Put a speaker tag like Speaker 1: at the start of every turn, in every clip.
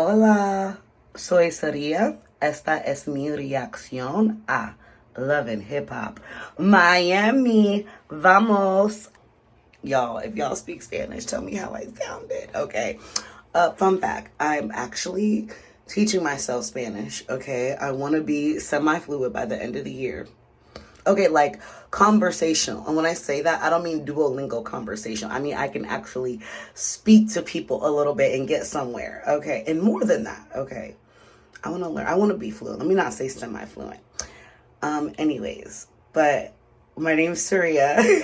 Speaker 1: Hola, soy Saria. Esta es mi reacción a Love and Hip Hop Miami. Vamos. Y'all, if y'all speak Spanish, tell me how I sounded, okay? Fun fact, I'm actually teaching myself Spanish, okay? I want to be semi-fluid by the end of the year. Okay, like conversational. And when I say that, I don't mean Duolingo conversation. I mean, I can actually speak to people a little bit and get somewhere. Okay. And more than that. Okay. I want to learn. I want to be fluent. Let me not say semi-fluent. Anyways, but my name's Surya.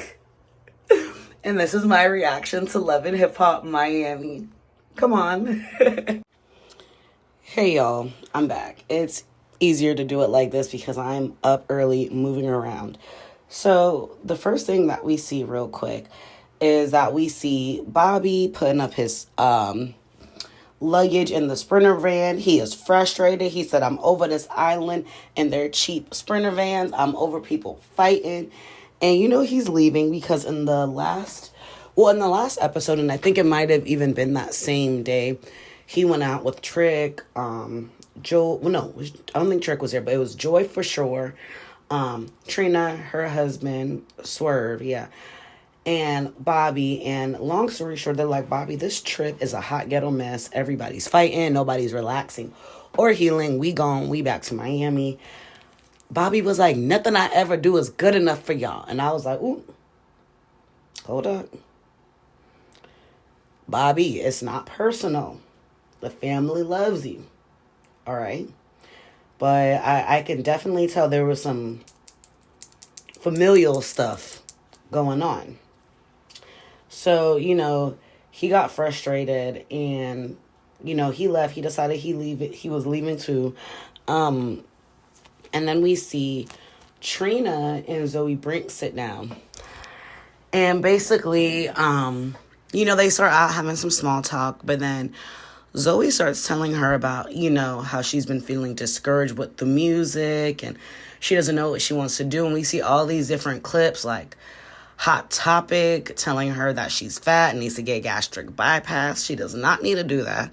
Speaker 1: And this is my reaction to Love and Hip Hop Miami. Come on. Hey y'all, I'm back. It's easier to do it like this because I'm up early moving around. So the first thing that we see real quick is that we see Bobby putting up his luggage in the Sprinter van. He is frustrated. He said, I'm over this island and their cheap Sprinter vans. I'm over people fighting. And you know he's leaving because in the last episode, and I think it might have even been that same day, he went out with Trick, Joe. Well, no, I don't think Trick was there, but it was Joy for sure. Trina, her husband, Swerve, yeah, and Bobby. And long story short, they're like, Bobby, this trip is a hot ghetto mess. Everybody's fighting, nobody's relaxing or healing. We gone, we back to Miami. Bobby was like, nothing I ever do is good enough for y'all. And I was like, ooh, hold up. Bobby, it's not personal. The family loves you. All right. But I can definitely tell there was some familial stuff going on. So, he got frustrated and, he left. He decided he was leaving too. And then we see Trina and Zoe Brink sit down. And basically, they start out having some small talk, but then Zoe starts telling her about, how she's been feeling discouraged with the music and she doesn't know what she wants to do. And we see all these different clips like Hot Topic telling her that she's fat and needs to get gastric bypass. She does not need to do that.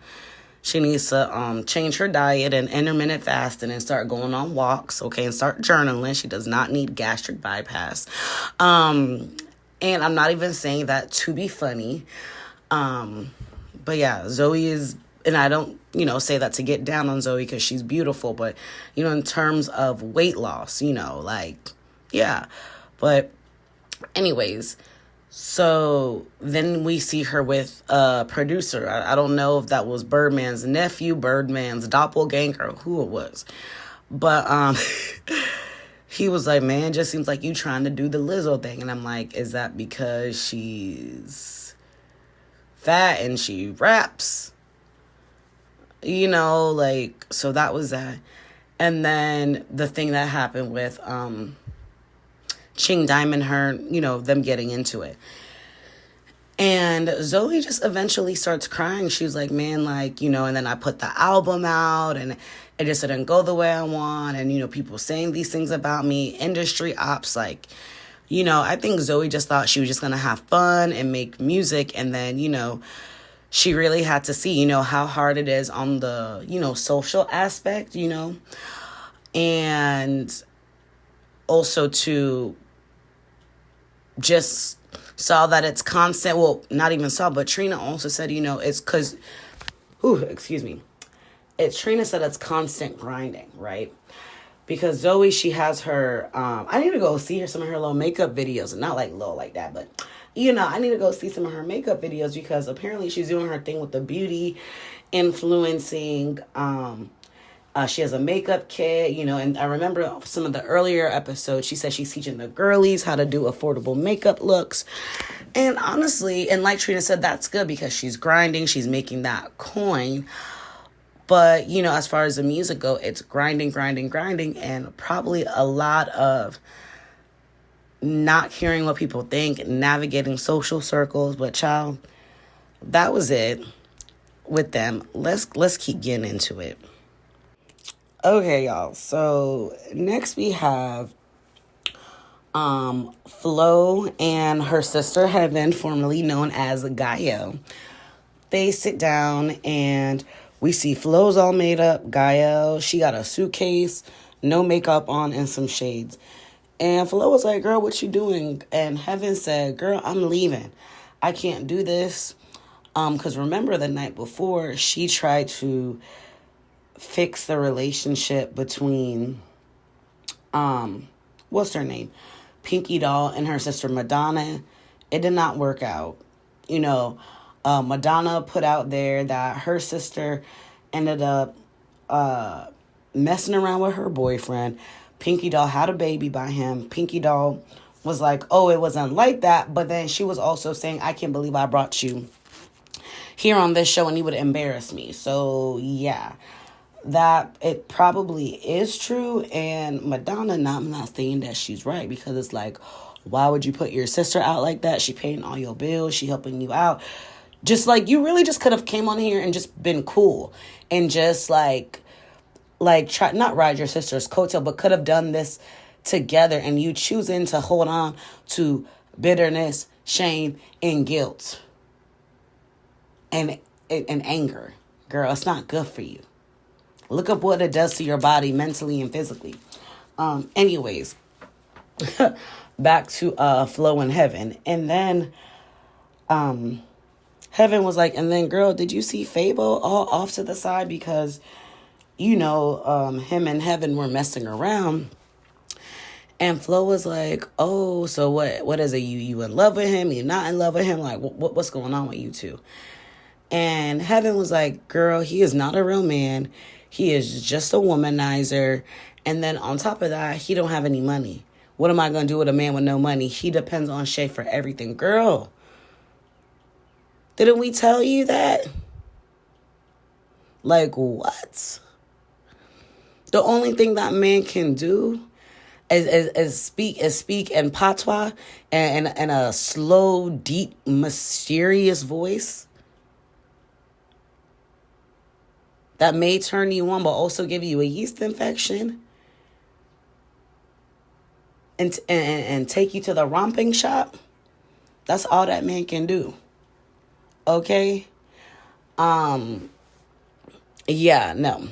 Speaker 1: She needs to change her diet and intermittent fasting and start going on walks, okay, and start journaling. She does not need gastric bypass. And I'm not even saying that to be funny. But yeah, Zoe is, and I don't, say that to get down on Zoe because she's beautiful, but, in terms of weight loss, yeah. But anyways, so then we see her with a producer. I don't know if that was Birdman's nephew, Birdman's doppelganger, who it was. But he was like, man, just seems like you trying to do the Lizzo thing. And I'm like, is that because she's fat and she raps? So that was that. And then the thing that happened with Ching Diamond, her, them getting into it. And Zoe just eventually starts crying. She was like, man, and then I put the album out and it just didn't go the way I want. And, people saying these things about me, industry ops, I think Zoe just thought she was just going to have fun and make music. And then, she really had to see, how hard it is on the, social aspect, and also to just saw that it's constant. Well, not even saw, but Trina also said, it's because, it's Trina said it's constant grinding, right? Because Zoe, she has her, I need to go see some of her little makeup videos, and not like low like that, but I need to go see some of her makeup videos because apparently she's doing her thing with the beauty influencing. She has a makeup kit, and I remember some of the earlier episodes, she said she's teaching the girlies how to do affordable makeup looks. And honestly, and like Trina said, that's good because she's grinding, she's making that coin. But, as far as the music go, it's grinding, and probably a lot of not hearing what people think, navigating social circles. But child, that was it with them. Let's keep getting into it. Okay, y'all. So next we have Flo and her sister Heaven, formerly known as Gaio. They sit down and We see Flo's all made up. Gael, she got a suitcase, no makeup on, and some shades. And Flo was like, girl, what you doing? And Heaven said, girl, I'm leaving. I can't do this. Because remember the night before, she tried to fix the relationship between, what's her name? Pinky Doll and her sister Madonna. It did not work out. You know, Madonna put out there that her sister ended up messing around with her boyfriend. Pinky Doll had a baby by him. Pinky Doll was like, oh, it wasn't like that. But then she was also saying, I can't believe I brought you here on this show and you would embarrass me. So, yeah, that it probably is true. And Madonna, I'm not saying that she's right, because it's like, why would you put your sister out like that? She paying all your bills. She helping you out. Just like, you really just could have came on here and just been cool and just like try not ride your sister's coattail, but could have done this together. And you choosing to hold on to bitterness, shame, and guilt and anger. Girl, it's not good for you. Look up what it does to your body mentally and physically. Anyways, back to Flo and Heaven. And then Heaven was like, and then girl, did you see Fabo all off to the side? Because, you know, him and Heaven were messing around. And Flo was like, oh, so what is it? You in love with him? You not in love with him? Like, what's going on with you two? And Heaven was like, girl, he is not a real man. He is just a womanizer. And then on top of that, he don't have any money. What am I going to do with a man with no money? He depends on Shay for everything. Girl, didn't we tell you that? Like, what? The only thing that man can do is speak in patois and a slow, deep, mysterious voice that may turn you on, but also give you a yeast infection and take you to the romping shop. That's all that man can do. Okay? Yeah, no.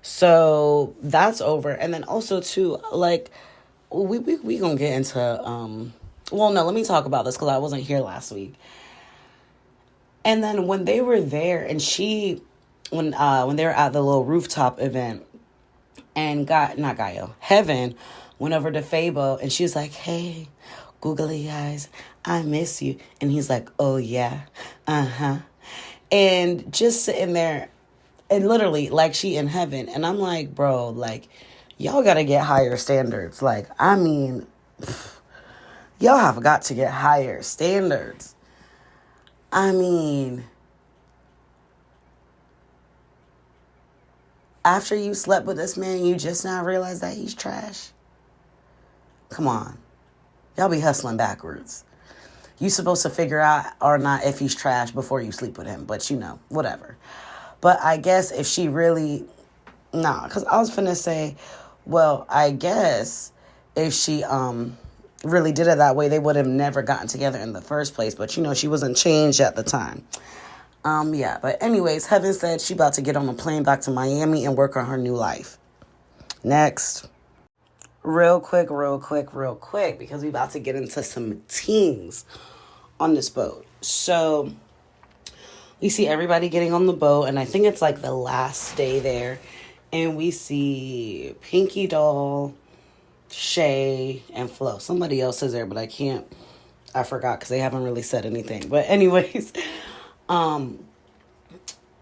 Speaker 1: So that's over. And then also too, like, we gonna get into well, no, let me talk about this because I wasn't here last week. And then when they were there, and when they were at the little rooftop event, and Heaven went over to Fabo, and she was like, hey, googly eyes, I miss you. And he's like, oh yeah, and just sitting there, and literally like she in heaven. And I'm like, bro, like, y'all gotta get higher standards. Like, I mean, y'all have got to get higher standards. I mean, after you slept with this man, you just now realize that he's trash? Come on. Y'all be hustling backwards. You supposed to figure out or not if he's trash before you sleep with him. But, you know, whatever. But I guess if she really... because I was finna say, well, I guess if she really did it that way, they would have never gotten together in the first place. But, you know, she wasn't changed at the time. Yeah, but anyways, Heaven said she about to get on a plane back to Miami and work on her new life. Next. Real quick, because we about to get into some teens on this boat. So, we see everybody getting on the boat, and I think it's like the last day there. And we see Pinky Doll, Shay, and Flo. Somebody else is there, but I forgot because they haven't really said anything. But anyways,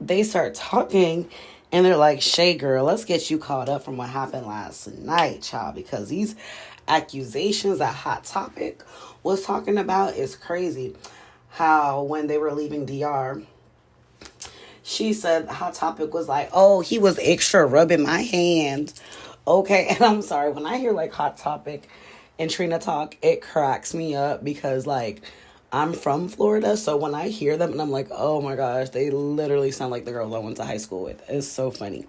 Speaker 1: they start talking, and they're like, Shay, girl, let's get you caught up from what happened last night, child, because these accusations that Hot Topic was talking about is crazy. How when they were leaving DR, she said Hot Topic was like, oh, he was extra rubbing my hand. Okay, and I'm sorry, when I hear like Hot Topic and Trina talk, it cracks me up because like I'm from Florida, so when I hear them and I'm like, oh my gosh, they literally sound like the girls I went to high school with. It's so funny.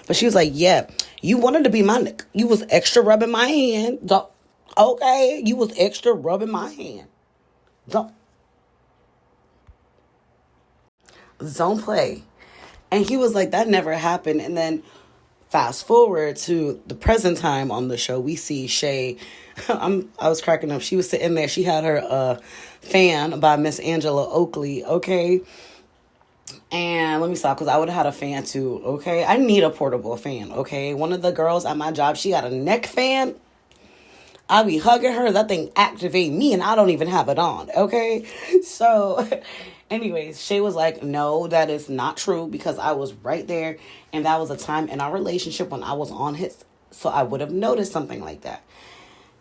Speaker 1: But she was like, yeah, you wanted to be my nigga. You was extra rubbing my hand. Okay, you was extra rubbing my hand. Don't play. And he was like, that never happened. And then fast forward to the present time on the show, we see Shay. I was cracking up. She was sitting there. She had her fan by Miss Angela Oakley. Okay. And let me stop, because I would have had a fan too. Okay. I need a portable fan. Okay. One of the girls at my job, she got a neck fan. I'll be hugging her. That thing activate me and I don't even have it on. Okay. So anyways, Shay was like, no, that is not true, because I was right there. And that was a time in our relationship when I was on his. So I would have noticed something like that.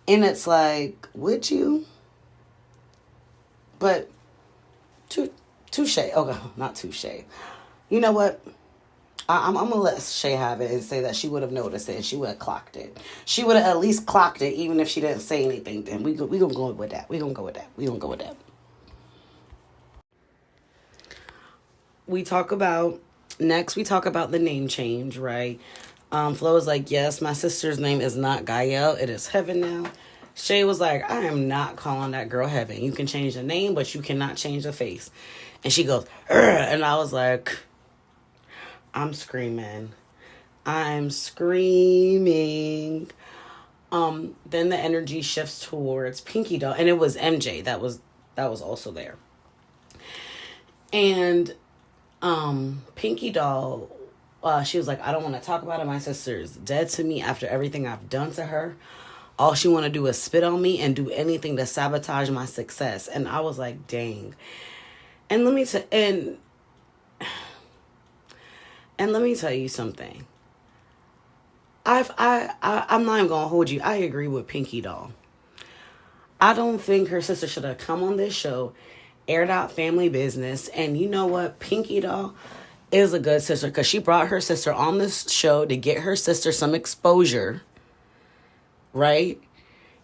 Speaker 1: And it's like, would you? But touche. Okay, not touche. You know what? I'm going to let Shay have it and say that she would have noticed it and she would have clocked it. She would have at least clocked it, even if she didn't say anything. Then we going to go with that. We going to go with that. We going to go with that. We talk about the name change, right? Flo was like, yes, my sister's name is not Gael. It is Heaven now. Shay was like, I am not calling that girl Heaven. You can change the name, but you cannot change the face. And she goes, Ugh. And I was like, I'm screaming. Then the energy shifts towards Pinky Doll, and it was MJ that was also there. And Pinky Doll, she was like, I don't want to talk about it. My sister is dead to me after everything I've done to her. All she want to do is spit on me and do anything to sabotage my success. And I was like, dang. And let me tell you something. I'm not even gonna hold you. I agree with Pinky Doll. I don't think her sister should have come on this show, aired out family business. And you know what? Pinky Doll is a good sister, because she brought her sister on this show to get her sister some exposure, right?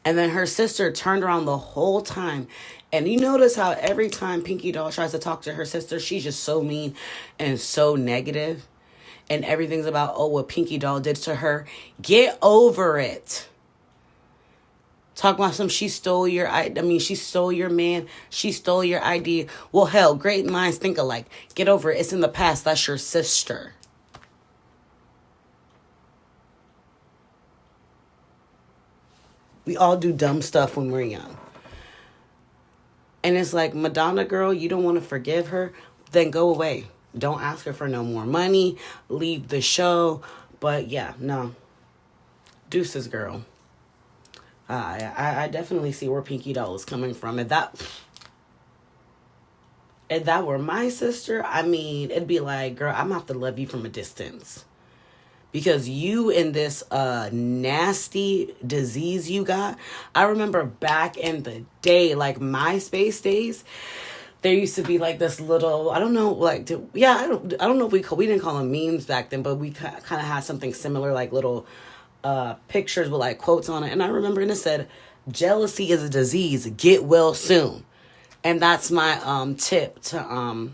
Speaker 1: And then her sister turned around the whole time. And you notice how every time Pinky Doll tries to talk to her sister, she's just so mean and so negative. And everything's about, oh, what Pinky Doll did to her. Get over it. Talk about she stole your man. She stole your idea. Well, hell, great minds think alike. Get over it. It's in the past. That's your sister. We all do dumb stuff when we're young. And it's like, Madonna girl, you don't want to forgive her? Then go away. Don't ask her for no more money. Leave the show. But yeah, no. Deuces, girl. I definitely see where Pinky Doll is coming from. If that were my sister, I mean, it'd be like, girl, I'm gonna have to love you from a distance. Because you and this nasty disease you got. I remember back in the day, like MySpace days, there used to be like this little, I don't know, like, I don't know if we didn't call them memes back then, but we kind of had something similar, like little pictures with like quotes on it. And I remember, and it said, jealousy is a disease, get well soon. And that's my tip to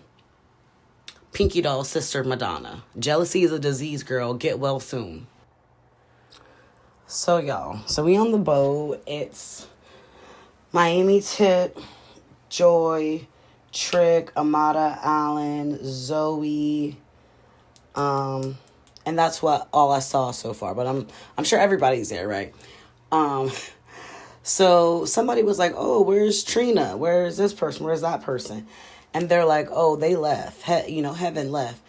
Speaker 1: Pinky Doll's sister Madonna. Jealousy is a disease, girl, get well soon. So y'all, we on the boat. It's Miami Tip, Joy, Trick, Amara, Allen, Zoe, and that's all I saw so far. But I'm sure everybody's there, right? So somebody was like, "Oh, where's Trina? Where's this person? Where's that person?" And they're like, "Oh, they left. Heaven left."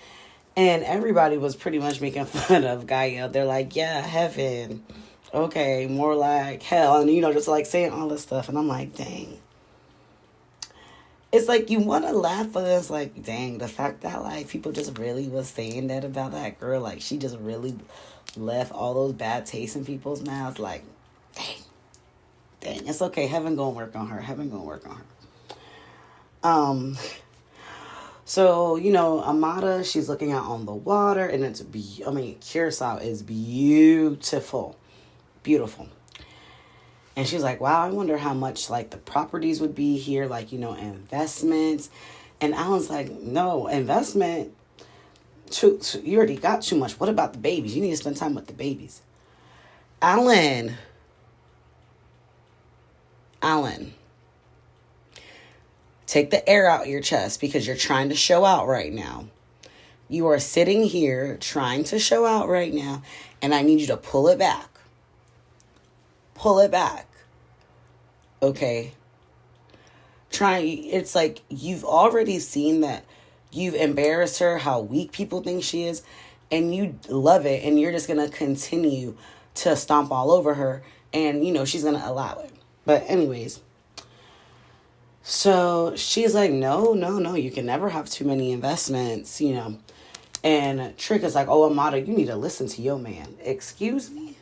Speaker 1: And everybody was pretty much making fun of Gaia. They're like, "Yeah, Heaven. Okay, more like hell," and just like saying all this stuff. And I'm like, dang. It's like you want to laugh, but it's like, dang, the fact that like people just really was saying that about that girl, like she just really left all those bad tastes in people's mouths. Like, dang, it's okay. Heaven gonna work on her. So Amara, she's looking out on the water, and it's Curacao is beautiful. And she's like, wow, I wonder how much, like, the properties would be here, like, investments. And Alan's like, no, investment, you already got too much. What about the babies? You need to spend time with the babies. Alan. Take the air out your chest because you're trying to show out right now. You are sitting here trying to show out right now, and I need you to pull it back. Pull it back. Okay? It's like you've already seen that you've embarrassed her, how weak people think she is, and you love it, and you're just going to continue to stomp all over her, and, she's going to allow it. But anyways, so she's like, no, you can never have too many investments, And Trick is like, oh, Amara, you need to listen to your man. Excuse me?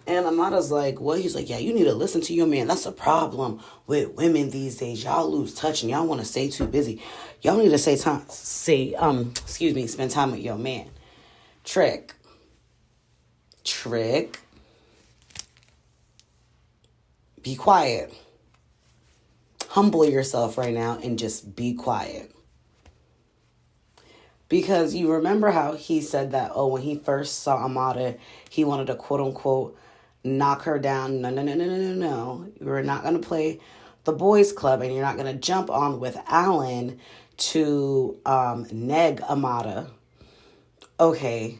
Speaker 1: And Amara's like, what? He's like, yeah, you need to listen to your man. That's the problem with women these days. Y'all lose touch and y'all want to stay too busy. Y'all need to spend time with your man. Trick. Be quiet. Humble yourself right now and just be quiet. Because you remember how he said that, when he first saw Amara, he wanted to quote unquote knock her down. No. You're not going to play the boys club and you're not going to jump on with Alan to neg Amara. Okay.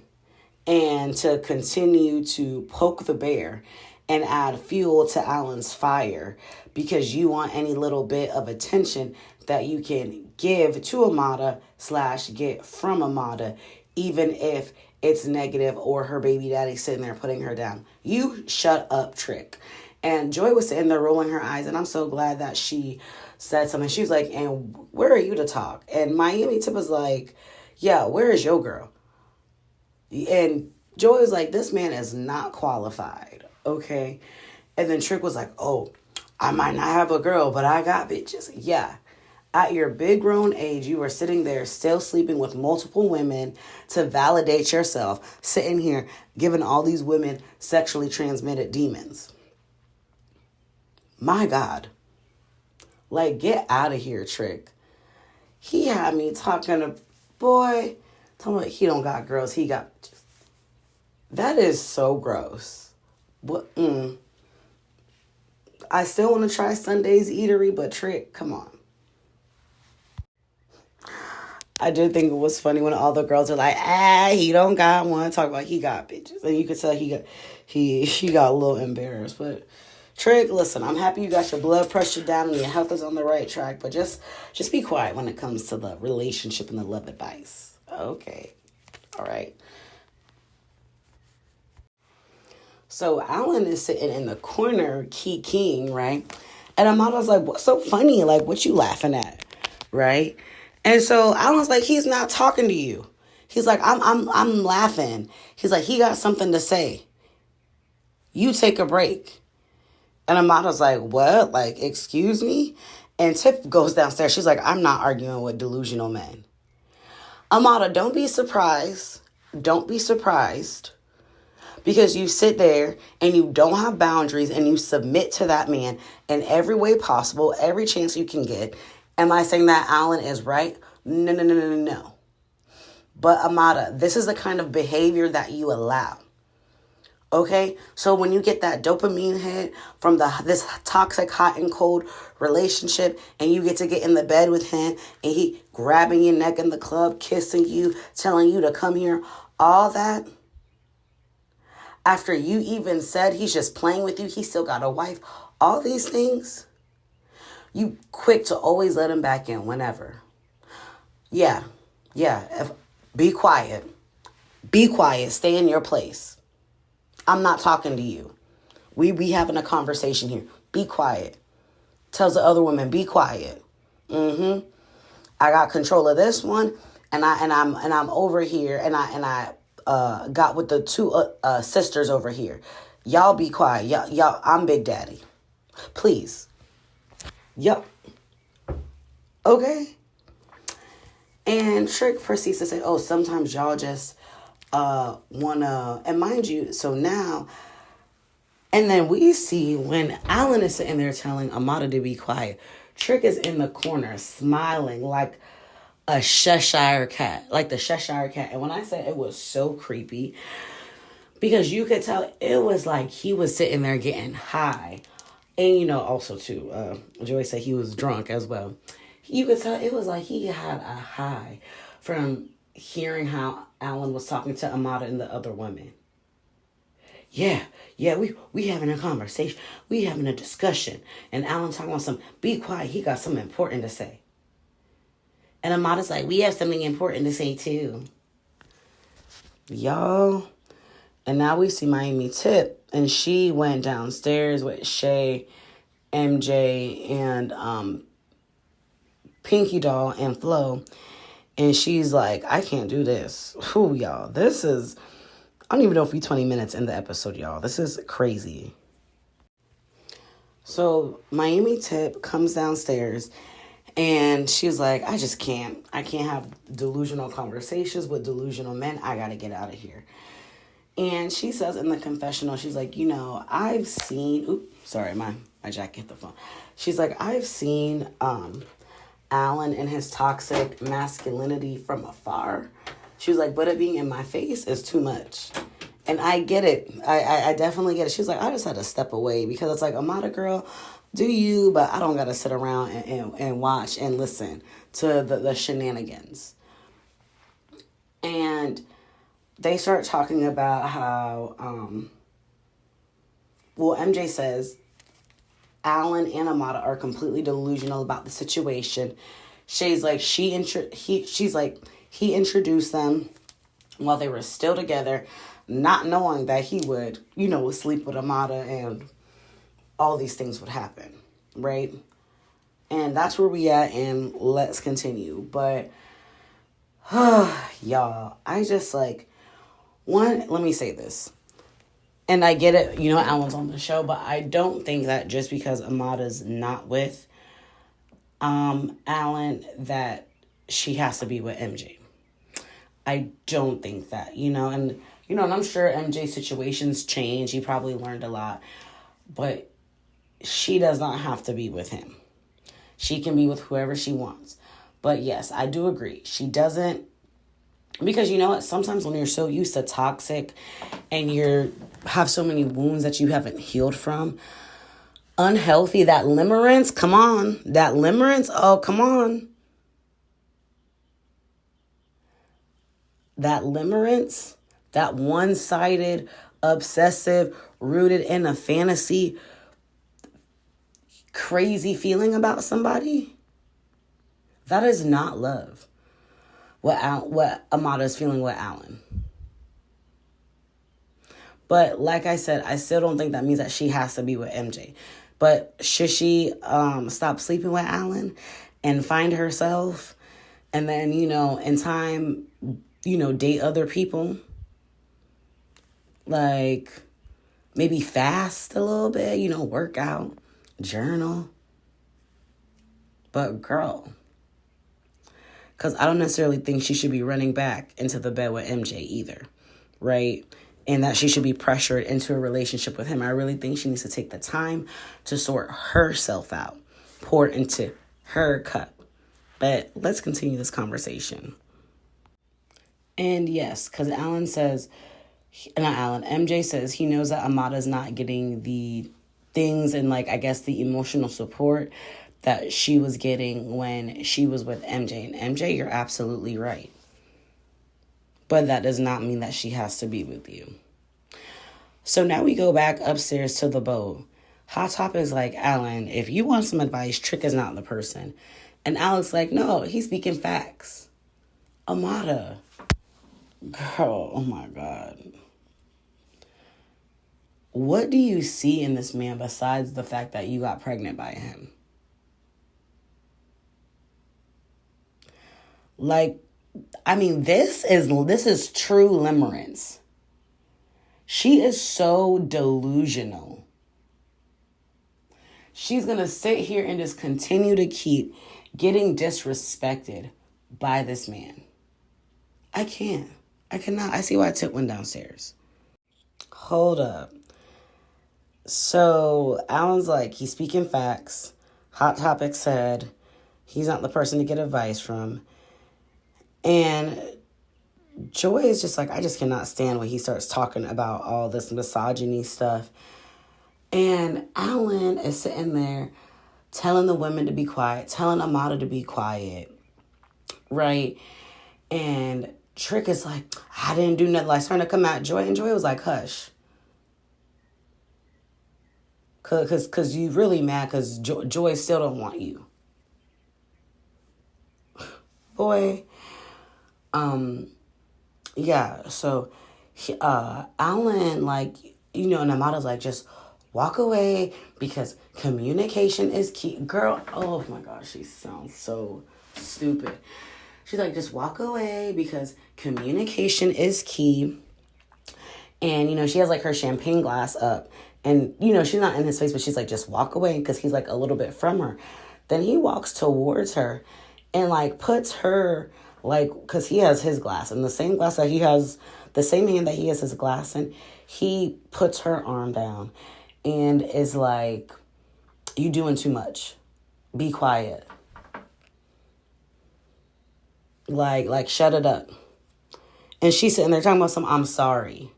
Speaker 1: And to continue to poke the bear and add fuel to Alan's fire because you want any little bit of attention that you can give to Amara / get from Amara, even if it's negative or her baby daddy sitting there putting her down. You shut up, Trick. And Joy was sitting there rolling her eyes, and I'm so glad that she said something. She was like, and where are you to talk? And Miami Tip was like, yeah, where is your girl? And Joy was like, this man is not qualified, okay? And then Trick was like, oh, I might not have a girl, but I got bitches. Yeah. At your big grown age, you are sitting there still sleeping with multiple women to validate yourself, sitting here giving all these women sexually transmitted demons. My God. Like, get out of here, Trick. He had me talking about he don't got girls, he got bitches. That is so gross. What? I still want to try Sunday's Eatery, but Trick, come on. I did think it was funny when all the girls are like, he don't got one. Talk about he got bitches. And you could tell he got a little embarrassed. But Trick, listen, I'm happy you got your blood pressure down and your health is on the right track. But just be quiet when it comes to the relationship and the love advice. Okay. All right. So Alan is sitting in the corner, keying, right? And Amara's like, what's so funny? Like, what you laughing at? Right? And so Alan's like, he's not talking to you. He's like, I'm laughing. He's like, he got something to say. You take a break. And Amara's like, what? Like, excuse me? And Tip goes downstairs. She's like, I'm not arguing with delusional men. Amara, don't be surprised. Don't be surprised. Because you sit there and you don't have boundaries and you submit to that man in every way possible, every chance you can get. Am I saying that Alan is right? No. But Amara, this is the kind of behavior that you allow. Okay? So when you get that dopamine hit from this toxic hot and cold relationship and you get to get in the bed with him and he grabbing your neck in the club, kissing you, telling you to come here, all that. After you even said he's just playing with you, he still got a wife, all these things, you quick to always let him back in whenever. Yeah. Be quiet. Be quiet. Stay in your place. I'm not talking to you. We having a conversation here. Be quiet. Tells the other woman, be quiet. I got control of this one, and I'm over here, and I got with the two sisters over here. Y'all be quiet. Y'all, I'm Big Daddy. Please. Yup. Okay. And Trick proceeds to say, oh, sometimes y'all just wanna, and mind you, so now, and then we see when Alan is sitting there telling Amara to be quiet, Trick is in the corner smiling like a Cheshire cat, like the Cheshire cat. And when I said it was so creepy, because you could tell it was like he was sitting there getting high And, also, too, Joy said he was drunk as well. You could tell it was like he had a high from hearing how Alan was talking to Amara and the other women. Yeah, we having a conversation. We having a discussion. And Alan talking about be quiet. He got something important to say. And Amada's like, we have something important to say too. Y'all. And now we see Miami Tip. And she went downstairs with Shay, MJ, and Pinky Doll and Flo. And she's like, I can't do this. Whew, y'all. This is... I don't even know if we're 20 minutes in the episode, y'all. This is crazy. So Miami Tip comes downstairs and she's like, I just can't. I can't have delusional conversations with delusional men. I got to get out of here. And she says in the confessional, she's like, I've seen... Oops, sorry, my jacket hit the phone. She's like, I've seen Alan and his toxic masculinity from afar. She was like, but it being in my face is too much. And I get it. I definitely get it. She was like, I just had to step away because it's like, Amada girl, do you, but I don't got to sit around and watch and listen to the shenanigans. And they start talking about how, MJ says Alan and Amada are completely delusional about the situation. Shay's like, she's like, he introduced them while they were still together, not knowing that he would, sleep with Amada and all these things would happen, right? And that's where we at, and let's continue. But, y'all, I just let me say this. And I get it, Alan's on the show, but I don't think that just because Amada's not with Alan that she has to be with MJ. I don't think that, and I'm sure MJ's situations change. He probably learned a lot, but she does not have to be with him. She can be with whoever she wants. But yes, I do agree. She doesn't, because you know what? Sometimes when you're so used to toxic and have so many wounds that you haven't healed from, unhealthy, that limerence, come on. That limerence, oh, come on. That limerence, that one-sided, obsessive, rooted in a fantasy, crazy feeling about somebody, that is not love. What Amada is feeling with Alan. But like I said, I still don't think that means that she has to be with MJ. But should she stop sleeping with Alan and find herself and then, in time, date other people? Like, maybe fast a little bit, work out, journal. But girl, because I don't necessarily think she should be running back into the bed with MJ either, right? And that she should be pressured into a relationship with him. I really think she needs to take the time to sort herself out, pour into her cup. But let's continue this conversation. And yes, because MJ says he knows that Amada's not getting the things and the emotional support that she was getting when she was with MJ. And MJ, you're absolutely right. But that does not mean that she has to be with you. So now we go back upstairs to the boat. Hot Topic's like, Alan, if you want some advice, Trick is not the person. And Alec's like, no, he's speaking facts. Amada. Girl, oh my God. What do you see in this man besides the fact that you got pregnant by him? This is true limerence. She is so delusional. She's going to sit here and just continue to keep getting disrespected by this man. I can't. I cannot. I see why Tip went downstairs. Hold up. So Alan's like, he's speaking facts. Hot Topic said he's not the person to get advice from. And Joy is just like, I just cannot stand when he starts talking about all this misogyny stuff. And Alan is sitting there telling the women to be quiet, telling Amara to be quiet, right? And Trick is like, I didn't do nothing. Like, starting to come at Joy, and Joy was like, hush. Cause you really mad because Joy still don't want you. Boy. Yeah, so Alan, like, and Amada's like, just walk away because communication is key. Girl, oh my gosh, she sounds so stupid. She's like, just walk away because communication is key. And, she has like her champagne glass up. And, she's not in his face, but she's like, just walk away because he's like a little bit from her. Then he walks towards her and like puts her, like, because he has his glass and the same glass that he has, the same hand that he has his glass in, he puts her arm down and is like, you doing too much. Be quiet. Like, shut it up. And she's sitting there talking about I'm sorry.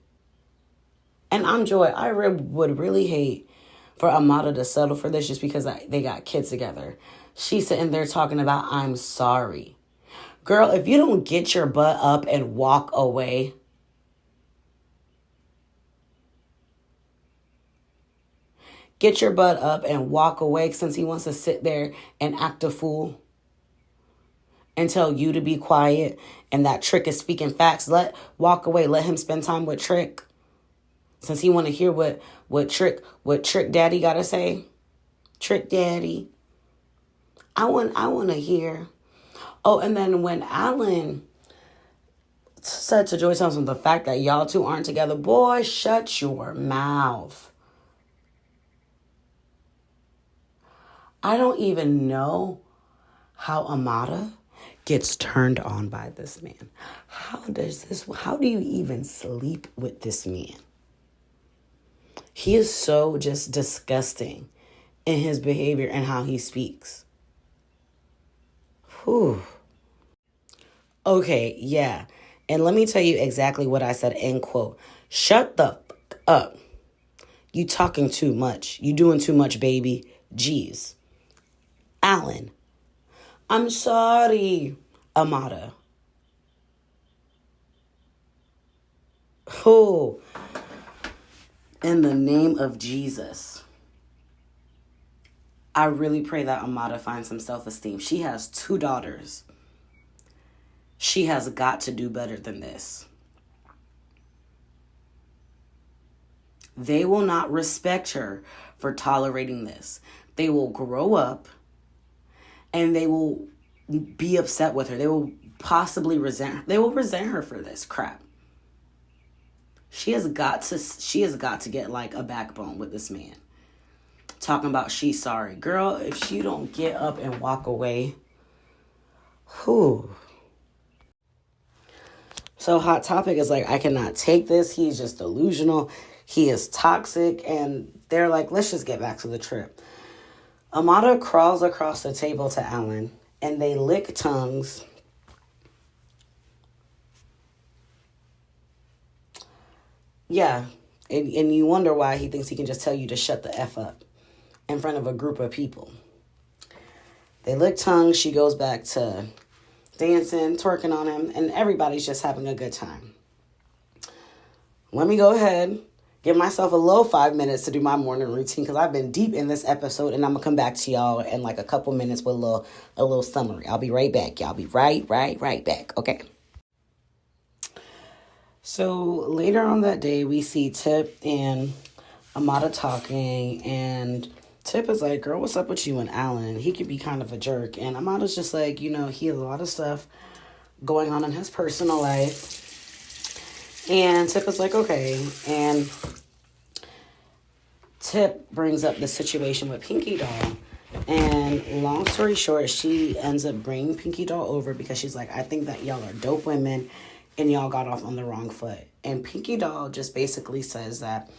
Speaker 1: And I'm Joy. I would really hate for Amada to settle for this just because they got kids together. She's sitting there talking about, I'm sorry. Girl, if you don't get your butt up and walk away, get your butt up and walk away since he wants to sit there and act a fool and tell you to be quiet and that Trick is speaking facts. Walk away. Let him spend time with Trick. Since he want to hear what Trick Daddy got to say. Trick Daddy. I want to hear. Oh, and then when Alan said to Joy Thompson the fact that y'all two aren't together, boy, shut your mouth. I don't even know how Amara gets turned on by this man. How do you even sleep with this man? He is so just disgusting in his behavior and how he speaks. Whew. Okay, yeah. And let me tell you exactly what I said, end quote. Shut the fuck up. You talking too much. You doing too much, baby. Jeez. Alan. I'm sorry, Amara. Oh. In the name of Jesus. I really pray that Amara finds some self-esteem. She has 2 daughters. She has got to do better than this. They will not respect her for tolerating this. They will grow up and they will be upset with her. They will possibly resent her. They will resent her for this crap. She has got to get like a backbone with this man. Talking about she's sorry. Girl, if she don't get up and walk away. Whew. So Hot Topic is like, I cannot take this. He's just delusional. He is toxic. And they're like, let's just get back to the trip. Amada crawls across the table to Alan. And they lick tongues. Yeah. And you wonder why he thinks he can just tell you to shut the F up in front of a group of people. They lick tongues. She goes back to dancing, twerking on him, and everybody's just having a good time. Let me go ahead, give myself a little 5 minutes to do my morning routine because I've been deep in this episode, and I'm going to come back to y'all in like a couple minutes with a little summary. I'll be right back, y'all. Be right back, okay? So later on that day, we see Tip and Amada talking, and Tip is like, girl, what's up with you and Alan? He could be kind of a jerk. And Amada's just like, he has a lot of stuff going on in his personal life. And Tip is like, okay. And Tip brings up the situation with Pinky Doll. And long story short, she ends up bringing Pinky Doll over because she's like, I think that y'all are dope women and y'all got off on the wrong foot. And Pinky Doll just basically says that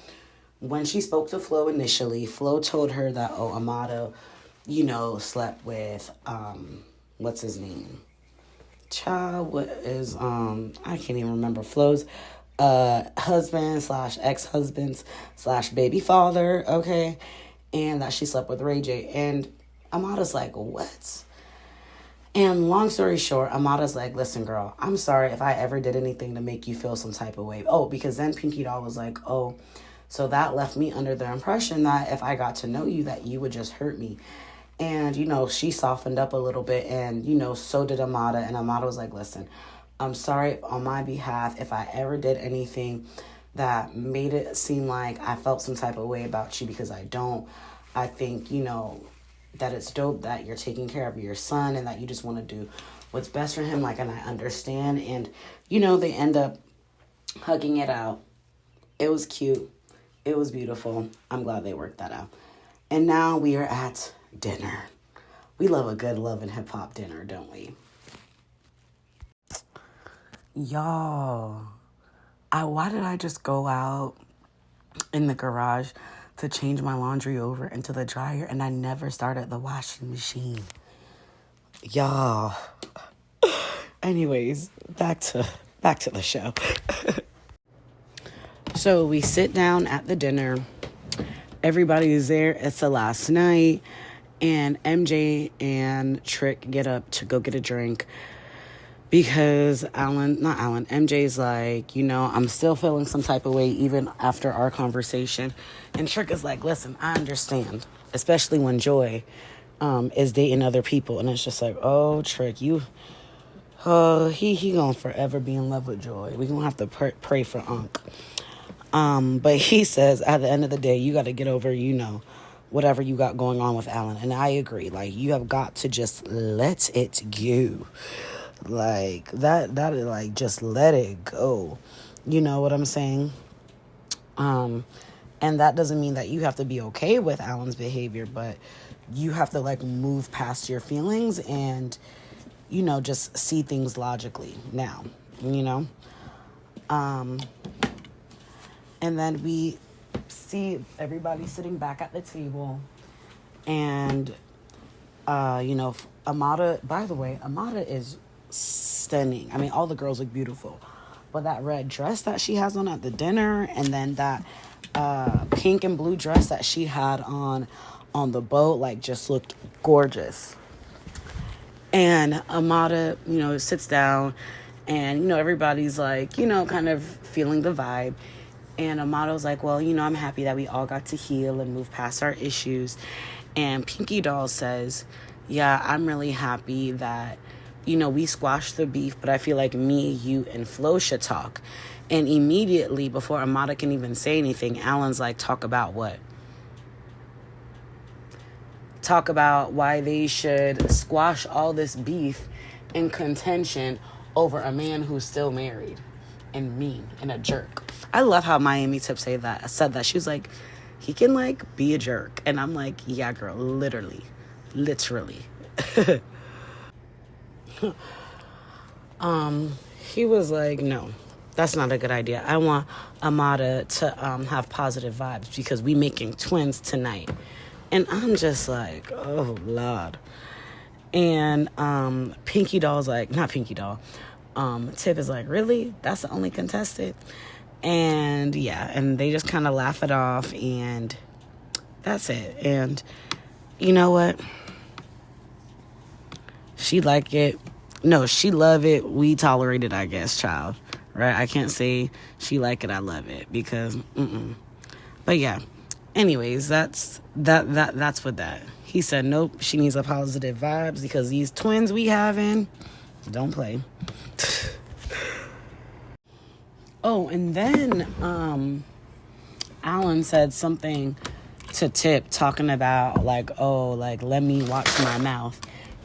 Speaker 1: when she spoke to Flo initially, Flo told her that, Amada, slept with, what's his name? Child, what is, I can't even remember Flo's husband slash ex-husband slash baby father, okay? And that she slept with Ray J. And Amada's like, what? And long story short, Amada's like, listen, girl, I'm sorry if I ever did anything to make you feel some type of way. Oh, because then Pinky Doll was like, oh, so that left me under the impression that if I got to know you, that you would just hurt me. And, she softened up a little bit, and, so did Amada. And Amada was like, listen, I'm sorry on my behalf if I ever did anything that made it seem like I felt some type of way about you, because I don't. I think, that it's dope that you're taking care of your son and that you just want to do what's best for him. Like, and I understand. And, they end up hugging it out. It was cute. It was beautiful. I'm glad they worked that out. And now we are at dinner. We love a good love and hip hop dinner, don't we? Y'all, why did I just go out in the garage to change my laundry over into the dryer, and I never started the washing machine? Y'all. Anyways, back to the show. So we sit down at the dinner. Everybody is there. It's the last night, and MJ and Trick get up to go get a drink. Because MJ's like, I'm still feeling some type of way even after our conversation. And Trick is like, listen, I understand. Especially when Joy is dating other people. And it's just like, oh, Trick, he gonna forever be in love with Joy. We gonna have to pray for Unc. But he says, at the end of the day, you got to get over, whatever you got going on with Alan. And I agree. Like, you have got to just let it go. Like, that is like, just let it go. You know what I'm saying? And that doesn't mean that you have to be okay with Alan's behavior, but you have to, like, move past your feelings and, just see things logically now, And then we see everybody sitting back at the table. And, Amada, by the way, Amada is stunning. I mean, all the girls look beautiful. But that red dress that she has on at the dinner, and then that pink and blue dress that she had on the boat, like, just looked gorgeous. And Amada, sits down, and, everybody's like, kind of feeling the vibe. And Amada was like, well, I'm happy that we all got to heal and move past our issues. And Pinky Doll says, yeah, I'm really happy that, we squashed the beef, but I feel like me, you, and Flo should talk. And immediately, before Amada can even say anything, Alan's like, talk about what? Talk about why they should squash all this beef and contention over a man who's still married and mean and a jerk. I love how Miami Tip said that. She was like, he can, like, be a jerk. And I'm like, yeah, girl, literally. He was like, no, that's not a good idea. I want Amada to have positive vibes because we making twins tonight. And I'm just like, oh, Lord. And Pinky Doll's like, not Pinky Doll. Tip is like, really? That's the only contestant? And yeah, and they just kind of laugh it off, and that's it. And you know what? She like it. No, she love it. We tolerate it, I guess, child. Right? I can't say she like it, I love it, because, But yeah. Anyways, that's with that. He said, nope, she needs a positive vibes because these twins we having, don't play. Oh, and then Alan said something to Tip talking about, like, oh, like, let me watch my mouth.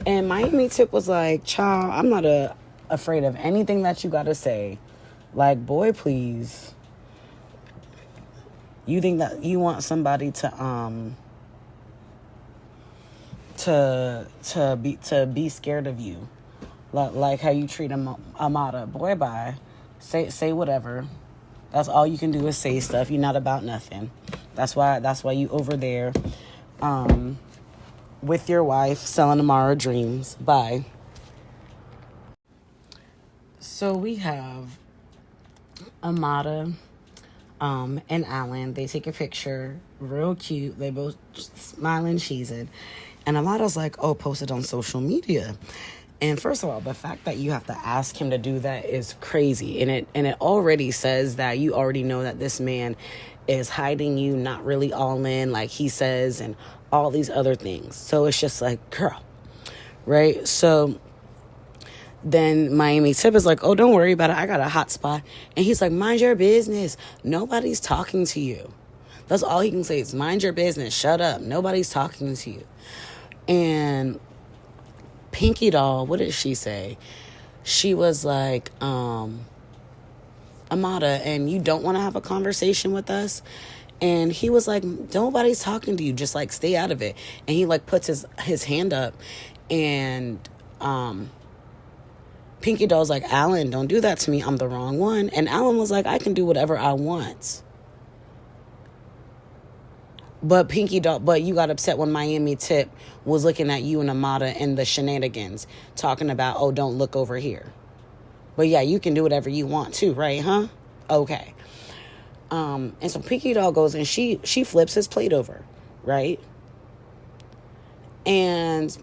Speaker 1: And Miami Tip was like, child, I'm not afraid of anything that you got to say. Like, boy, please. You think that you want somebody to be scared of you. Like how you treat Amada. Boy, bye. Say whatever. That's all you can do is say stuff. You're not about nothing. That's why you over there with your wife selling Amara dreams. Bye. So we have Amara and Alan, they take a picture, real cute. They both smiling, cheesing. And Amara's like, oh, post it on social media. And first of all, the fact that you have to ask him to do that is crazy. And it already says that you already know that this man is hiding you, not really all in, like he says, and all these other things. So it's just like, girl, right? So then Miami Tip is like, oh, don't worry about it. I got a hot spot. And he's like, mind your business. Nobody's talking to you. That's all he can say is mind your business. Shut up. Nobody's talking to you. And Pinky Doll, what did she say? She was like, Amada, and you don't want to have a conversation with us? And he was like, nobody's talking to you. Just like stay out of it. And he like puts his hand up, and Pinky Doll's like, Alan, don't do that to me. I'm the wrong one. And Alan was like, I can do whatever I want. But you got upset when Miami Tip was looking at you and Amada and the shenanigans, talking about, oh, don't look over here. But yeah, you can do whatever you want too, right, huh? Okay. And so Pinky Doll goes and she flips his plate over, right? And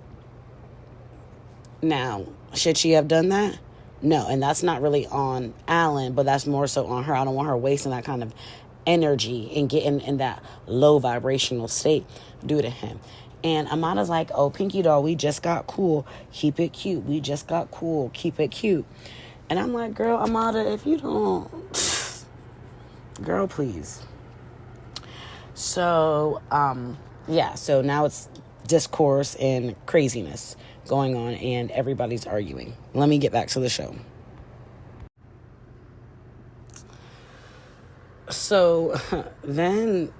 Speaker 1: now, should she have done that? No, and that's not really on Alan, but that's more so on her. I don't want her wasting that kind of energy and getting in that low vibrational state due to him. And Amada's like, oh, Pinky Doll, we just got cool. Keep it cute. We just got cool. Keep it cute. And I'm like, girl, Amada, if you don't... Girl, please. So, yeah. So now it's discourse and craziness going on, and everybody's arguing. Let me get back to the show. So then,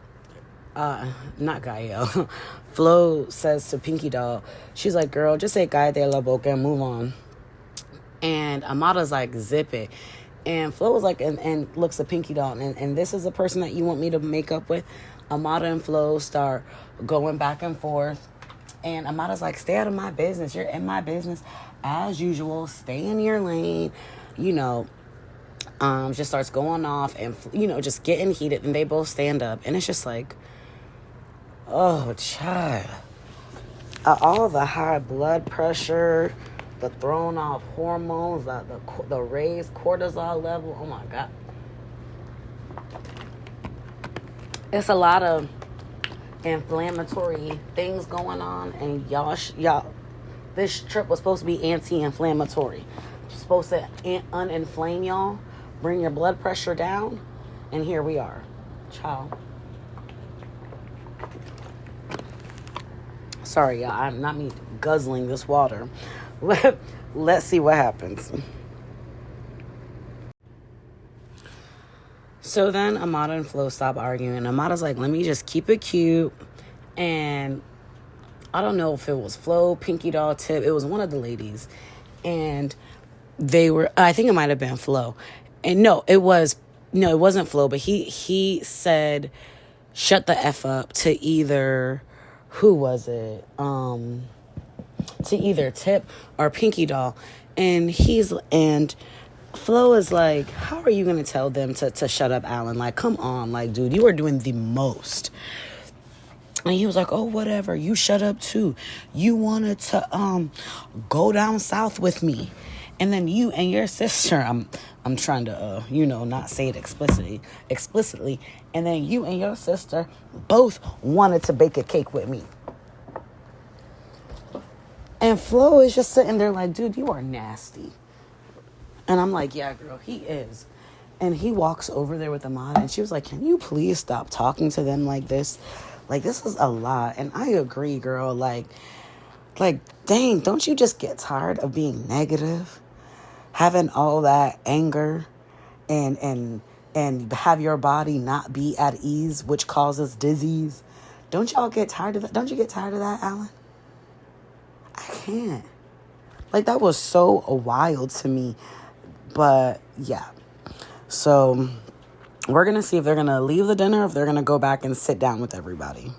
Speaker 1: not Gael, Flo says to Pinky Doll, she's like, girl, just say Cállate la boca and move on. And Amada's like, zip it. And Flo was like, and looks at Pinky Doll, and this is the person that you want me to make up with? Amada and Flo start going back and forth. And Amada's like, stay out of my business. You're in my business as usual. Stay in your lane. You know, just starts going off and, you know, just getting heated. And they both stand up. And it's just like, oh, child. All the high blood pressure, the thrown off hormones, the raised cortisol level. Oh, my God. It's a lot of inflammatory things going on, and y'all this trip was supposed to be anti-inflammatory. It's supposed to uninflame y'all, bring your blood pressure down, and here we are. Ciao. Sorry, y'all, I'm not me guzzling this water. Let's see what happens. So then Amada and Flo stop arguing. Amada's like, let me just keep it cute. And I don't know if it was Flo, Pinky Doll, Tip. It was one of the ladies. And they were, I think it might have been Flo. And it wasn't Flo. But he said, shut the F up to either, who was it? To either Tip or Pinky Doll. And Flo is like, how are you going to tell them to shut up, Alan? Like, come on. Like, dude, you are doing the most. And he was like, oh, whatever. You shut up, too. You wanted to go down south with me. And then you and your sister, I'm trying to, not say it explicitly. And then you and your sister both wanted to bake a cake with me. And Flo is just sitting there like, dude, you are nasty. And I'm like, yeah, girl, he is. And he walks over there with Amada, and she was like, can you please stop talking to them like this? Like, this is a lot. And I agree, girl. Like, dang, don't you just get tired of being negative? Having all that anger and have your body not be at ease, which causes disease. Don't y'all get tired of that? Don't you get tired of that, Alan? I can't. Like, that was so wild to me. But, yeah. So, we're going to see if they're going to leave the dinner or if they're going to go back and sit down with everybody.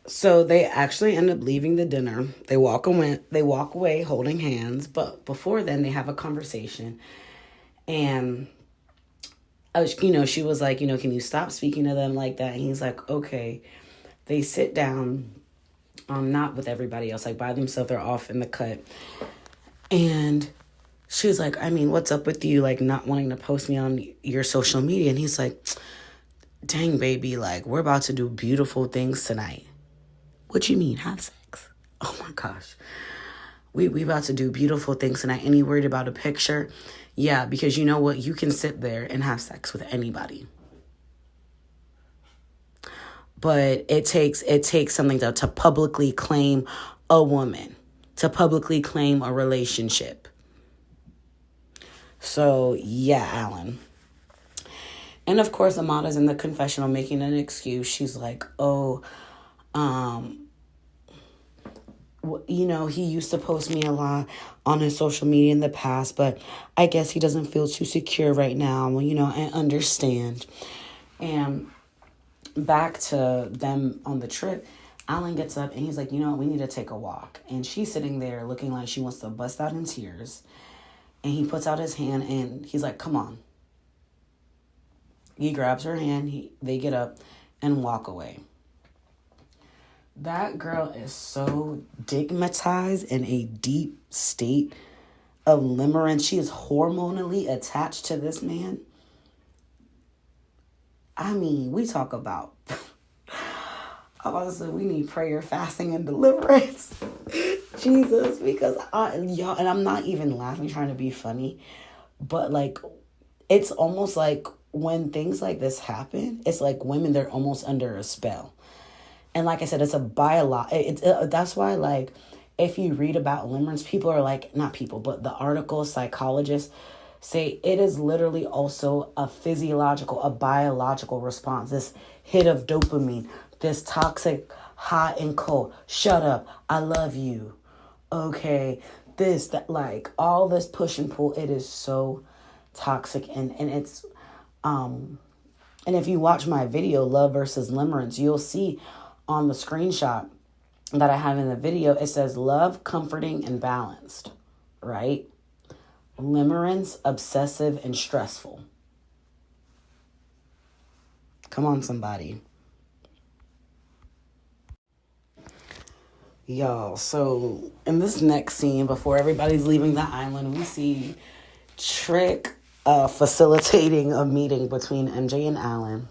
Speaker 1: So, they actually end up leaving the dinner. They walk away holding hands. But before then, they have a conversation. And she was like, can you stop speaking to them like that? And he's like, okay. They sit down, not with everybody else, like by themselves. They're off in the cut. And she's like, I mean, what's up with you, like, not wanting to post me on your social media? And he's like, dang, baby, like, we're about to do beautiful things tonight. What you mean, have sex? Oh, my gosh. We about to do beautiful things tonight. And you worried about a picture? Yeah, because you know what? You can sit there and have sex with anybody. But it takes something to publicly claim a woman, to publicly claim a relationship. So, yeah, Alan. And, of course, Amara's in the confessional making an excuse. She's like, he used to post me a lot on his social media in the past, but I guess he doesn't feel too secure right now. Well, I understand. And back to them on the trip, Alan gets up and he's like, we need to take a walk. And she's sitting there looking like she wants to bust out in tears. And he puts out his hand and he's like, come on. He grabs her hand. They get up and walk away. That girl is so stigmatized in a deep state of limerence. She is hormonally attached to this man. I mean, we talk about, honestly, we need prayer, fasting, and deliverance. Jesus, because y'all, and I'm not even laughing, trying to be funny, but like, it's almost like when things like this happen, it's like women, they're almost under a spell. And like I said, it's a that's why, like, if you read about limerence, people are like, not people, but the article psychologists say it is literally also a physiological, a biological response. This hit of dopamine, this toxic hot and cold. Shut up. I love you. Okay. This, that, like all this push and pull. It is so toxic. And it's, and if you watch my video, Love versus Limerence, you'll see on the screenshot that I have in the video, it says love, comforting, and balanced, right? Limerence, obsessive, and stressful. Come on, somebody. Y'all, so in this next scene, before everybody's leaving the island, we see Trick facilitating a meeting between MJ and Alan.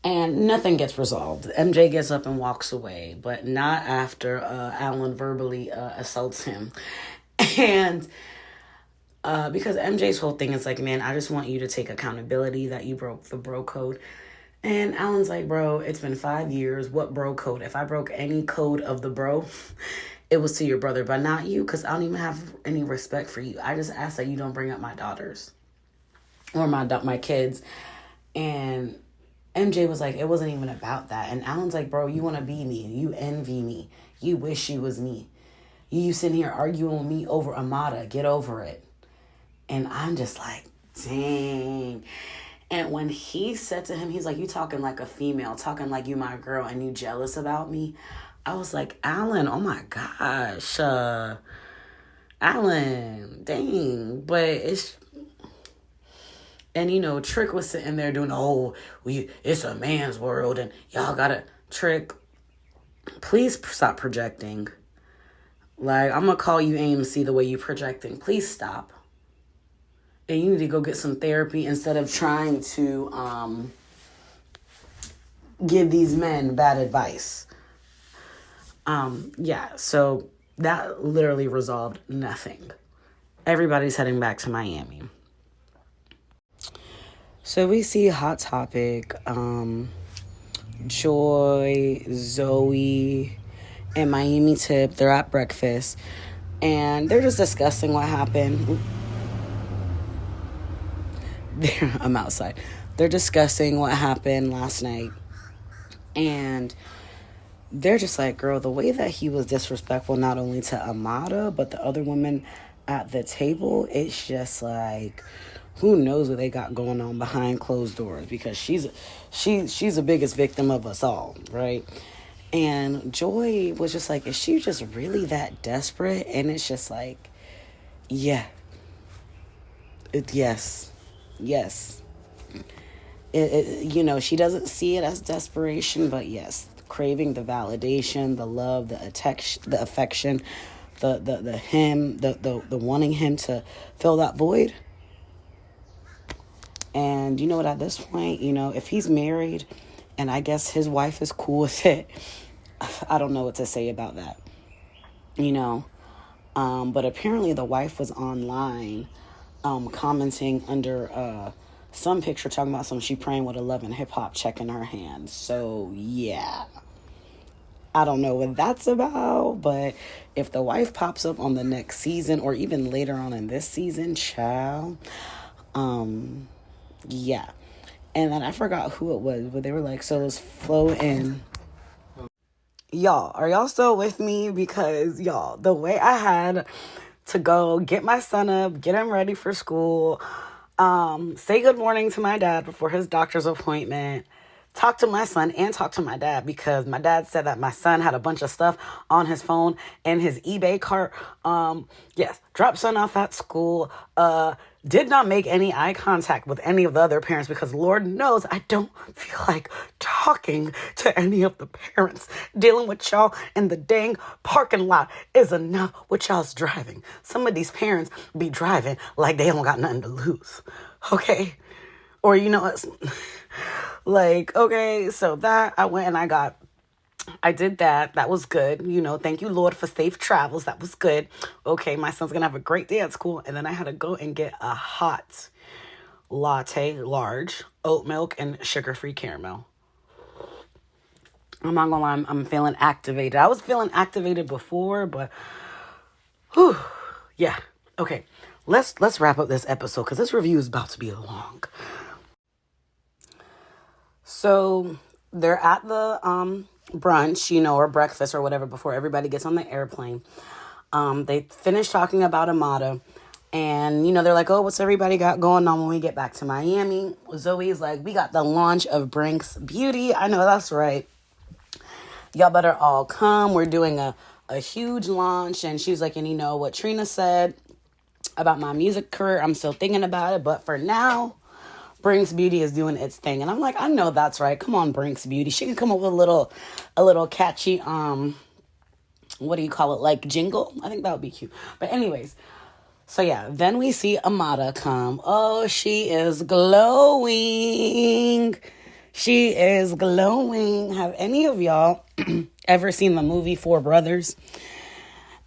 Speaker 1: And nothing gets resolved. MJ gets up and walks away, but not after Alan verbally assaults him. And because MJ's whole thing is like, man, I just want you to take accountability that you broke the bro code. And Alan's like, bro, it's been 5 years. What bro code? If I broke any code of the bro, it was to your brother, but not you, because I don't even have any respect for you. I just ask that you don't bring up my daughters or my kids. And MJ was like, it wasn't even about that. And Alan's like, bro, you want to be me. You envy me. You wish you was me. You sitting here arguing with me over Amara. Get over it. And I'm just like, dang. And when he said to him, he's like, you talking like a female, talking like you my girl and you jealous about me. I was like, Alan, oh my gosh. Alan, dang. But it's... And, Trick was sitting there doing, it's a man's world, and y'all gotta, Trick, please stop projecting. Like, I'm gonna call you AMC the way you projecting. Please stop. And you need to go get some therapy instead of trying to give these men bad advice. So that literally resolved nothing. Everybody's heading back to Miami. So we see Hot Topic, Joy, Zoe, and Miami Tip. They're at breakfast, and they're just discussing what happened. I'm outside. They're discussing what happened last night, and they're just like, girl, the way that he was disrespectful not only to Amara, but the other women at the table, it's just like... who knows what they got going on behind closed doors, because she's the biggest victim of us all, right? And Joy was just like, is she just really that desperate? And it's just like, yeah. Yes. Yes. She doesn't see it as desperation, but yes, craving the validation, the love, the affection, the him, the wanting him to fill that void. And you know what, at this point, if he's married and I guess his wife is cool with it, I don't know what to say about that, you know. But apparently the wife was online commenting under some picture talking about she praying with a love and hip hop check in her hand. So yeah, I don't know what that's about, but if the wife pops up on the next season or even later on in this season, child, yeah. And then I forgot who it was, but they were like, so it was Flo and y'all. Are y'all still with me? Because y'all, the way I had to go get my son up, get him ready for school, say good morning to my dad before his doctor's appointment, talk to my son and talk to my dad, because my dad said that my son had a bunch of stuff on his phone and his eBay cart. Yes, dropped son off at school. Did not make any eye contact with any of the other parents because Lord knows I don't feel like talking to any of the parents. Dealing with y'all in the dang parking lot is enough with y'all's driving. Some of these parents be driving like they don't got nothing to lose. Okay? Or like, okay, so that I went and I did that. That was good. Thank you, Lord, for safe travels. That was good. Okay, my son's going to have a great day at school. And then I had to go and get a hot latte, large, oat milk, and sugar-free caramel. I'm not going to lie, I'm feeling activated. I was feeling activated before, but, whew, yeah. Okay, let's wrap up this episode because this review is about to be long. So they're at the brunch, or breakfast or whatever before everybody gets on the airplane. They finish talking about Amara, and they're like, oh, what's everybody got going on when we get back to Miami? Zoe's like, we got the launch of Brink's Beauty. I know, that's right. Y'all better all come. We're doing a huge launch. And she's like, and you know what Trina said about my music career, I'm still thinking about it, but for now, Brink's Beauty is doing its thing. And I'm like, I know that's right. Come on, Brink's Beauty. She can come up with a little catchy, what do you call it? Like jingle? I think that would be cute. But anyways, so yeah, then we see Amara come. Oh, she is glowing. She is glowing. Have any of y'all ever seen the movie Four Brothers?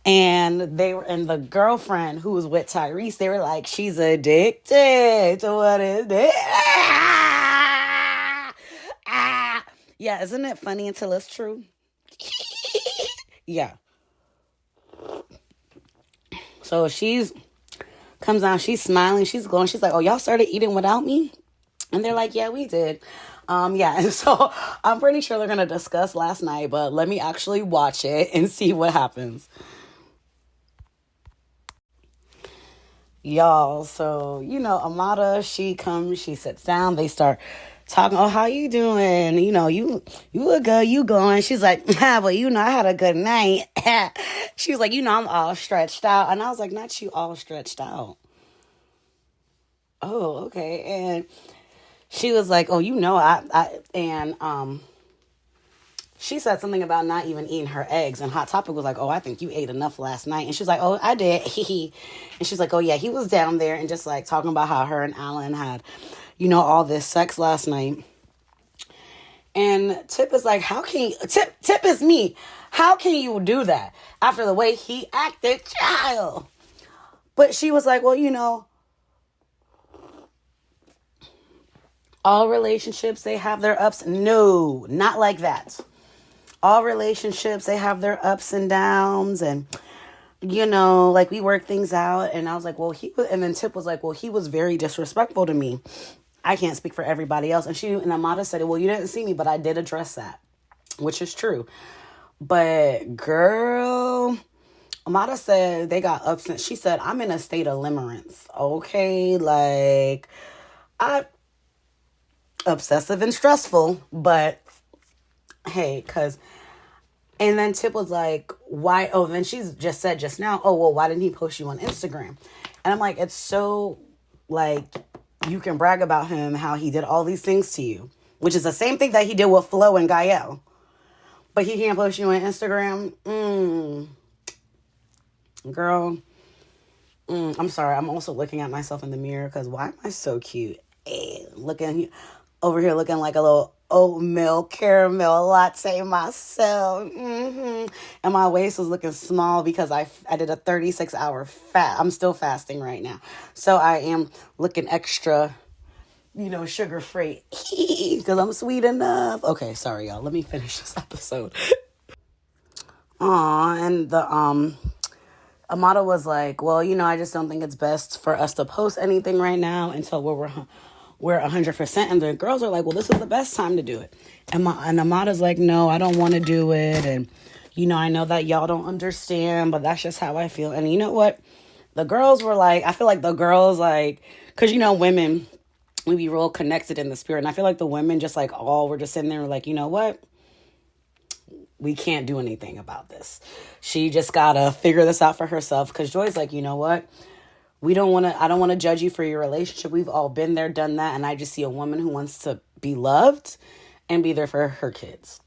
Speaker 1: And the girlfriend who was with Tyrese, they were like, she's addicted to what is it? Yeah, isn't it funny until it's true? Yeah. So comes out, she's smiling, she's glowing. She's like, oh, y'all started eating without me? And they're like, yeah, we did. Yeah, and so I'm pretty sure they're going to discuss last night, but let me actually watch it and see what happens. Y'all, so, Amara, she comes, she sits down, they start talking, oh, how you doing? You look good, you going? She's like, well, I had a good night. She was like, I'm all stretched out. And I was like, not you all stretched out. Oh, okay. And she was like, oh, she said something about not even eating her eggs. And Hot Topic was like, oh, I think you ate enough last night. And she was like, oh, I did. And she's like, oh, yeah, he was down there and just like talking about how her and Alan had, all this sex last night. And Tip is like, Tip is me. How can you do that after the way he acted, child? But she was like, well, all relationships, they have their ups. No, not like that. All relationships, they have their ups and downs, and like we work things out. And I was like, and then Tip was like, well, he was very disrespectful to me. I can't speak for everybody else. And Amara said, well, you didn't see me, but I did address that, which is true. But girl, Amara said they got ups, and she said, I'm in a state of limerence. Okay, like obsessive and stressful, but hey, and then Tip was like, why? Oh, then she's just said just now, oh, well, why didn't he post you on Instagram? And I'm like, it's so like, you can brag about him, how he did all these things to you, which is the same thing that he did with Flo and Gael. But he can't post you on Instagram? Girl. I'm sorry. I'm also looking at myself in the mirror because why am I so cute? Looking over here looking like a little oatmeal caramel latte myself. And my waist was looking small because I did a 36-hour fast. I'm still fasting right now. So I am looking extra, sugar free because I'm sweet enough. Okay, sorry, y'all. Let me finish this episode. And the Amara was like, well, I just don't think it's best for us to post anything right now until we're 100%. And the girls are like, well, this is the best time to do it. And Amara's like, no, I don't want to do it. And, I know that y'all don't understand, but that's just how I feel. And you know what? The girls were like, I feel like the girls because, women, we be real connected in the spirit. And I feel like the women just all were just sitting there like, you know what? We can't do anything about this. She just gotta figure this out for herself. Because Joy's like, you know what? I don't want to judge you for your relationship. We've all been there, done that. And I just see a woman who wants to be loved and be there for her kids.